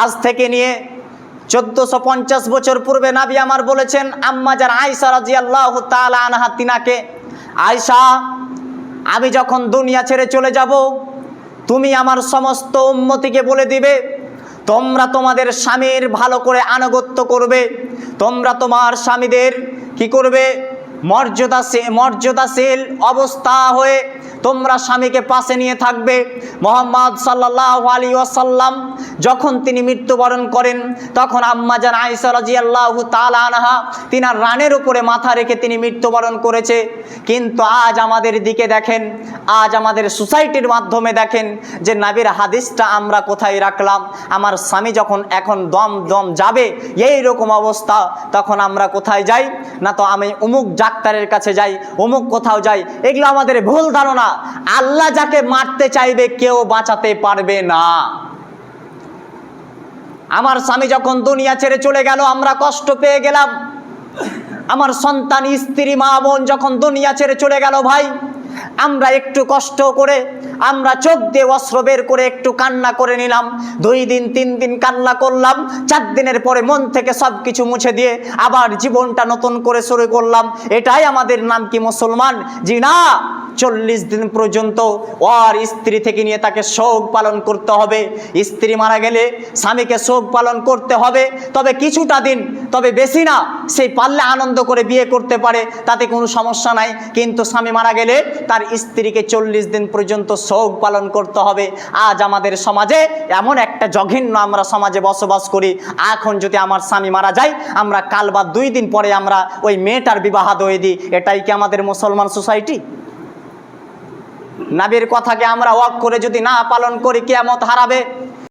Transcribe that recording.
আজ থেকে নিয়ে 1450 বছর পূর্বে নবী আমার বলেছেন, আম্মা জান আয়েশা রাদিয়াল্লাহু তাআলা আনহা তিনাকে, আয়েশা, আমি যখন দুনিয়া ছেড়ে চলে যাব, তুমি আমার সমস্ত উম্মতিকে বলে দিবে তোমরা তোমাদের স্বামীর ভালো করে আনুগত্য করবে, তোমরা তোমার স্বামীদের কি করবে, মর্যাদাশীল অবস্থা হয়ে তোমরা স্বামীকে পাশে নিয়ে থাকবে। মুহাম্মদ সাল্লাল্লাহু আলাইহি ওয়াসাল্লাম যখন তিনি মৃত্যুবরণ করেন, তখন আম্মা জান আয়েশা রাদিয়াল্লাহু তাআলা আনহা তিনার রানের উপরে মাথা রেখে তিনি মৃত্যুবরণ করেছে। কিন্তু আজ আমাদের দিকে দেখেন, আজ আমাদের সোসাইটির মাধ্যমে দেখেন যে নবীর হাদিসটা আমরা কোথায় রাখলাম। আমার স্বামী যখন এখন দম যাবে এই রকম অবস্থা, তখন আমরা কোথায় যাই? না তো আমি অমুক ডাক্তারের কাছে যাই, অমুক কোথাও যাই। এগুলো আমাদের ভুল ধারণা। আল্লাহ যাকে মারতে চাইবে কেউ বাঁচাতে পারবে না। আমার স্বামী যখন দুনিয়া ছেড়ে চলে গেল, আমরা কষ্ট পেয়ে গেলাম। আমার সন্তান, স্ত্রী, মা বোন যখন দুনিয়া ছেড়ে চলে গেল, ভাই আমরা একটু কষ্ট করে আমরা চোখ দিয়ে অশ্রু বের করে একটু কান্না করে নিলাম। 2 দিন 3 দিন কান্না করলাম, 4 দিনের পরে মন থেকে সব কিছু মুছে দিয়ে আবার জীবনটা নতুন করে শুরু করলাম। এটাই আমাদের নাম কি মুসলমান? জি না। 40 দিন পর্যন্ত ওর স্ত্রী থেকে নিয়ে তাকে শোক পালন করতে হবে। স্ত্রী মারা গেলে স্বামীকে শোক পালন করতে হবে, তবে কিছুটা দিন, তবে বেশি না। সেই পারলে আনন্দ করে বিয়ে করতে পারে, তাতে কোনো সমস্যা নাই। কিন্তু স্বামী মারা গেলে তার স্ত্রীকে 40 দিন পর্যন্ত শোক পালন করতে হবে। আজ আমাদের সমাজে এমন একটা জঘন্য আমরা সমাজে বসবাস করি, এখন যদি আমার স্বামী মারা যায়, আমরা কাল বা 2 দিন পরে আমরা ওই মেয়েটার বিবাহ দিয়ে দিই। এটাই কি আমাদের মুসলমান সোসাইটি? নবীর কথাকে আমরা ওয়াক করে যদি না পালন করি, কিয়ামত হারাবে।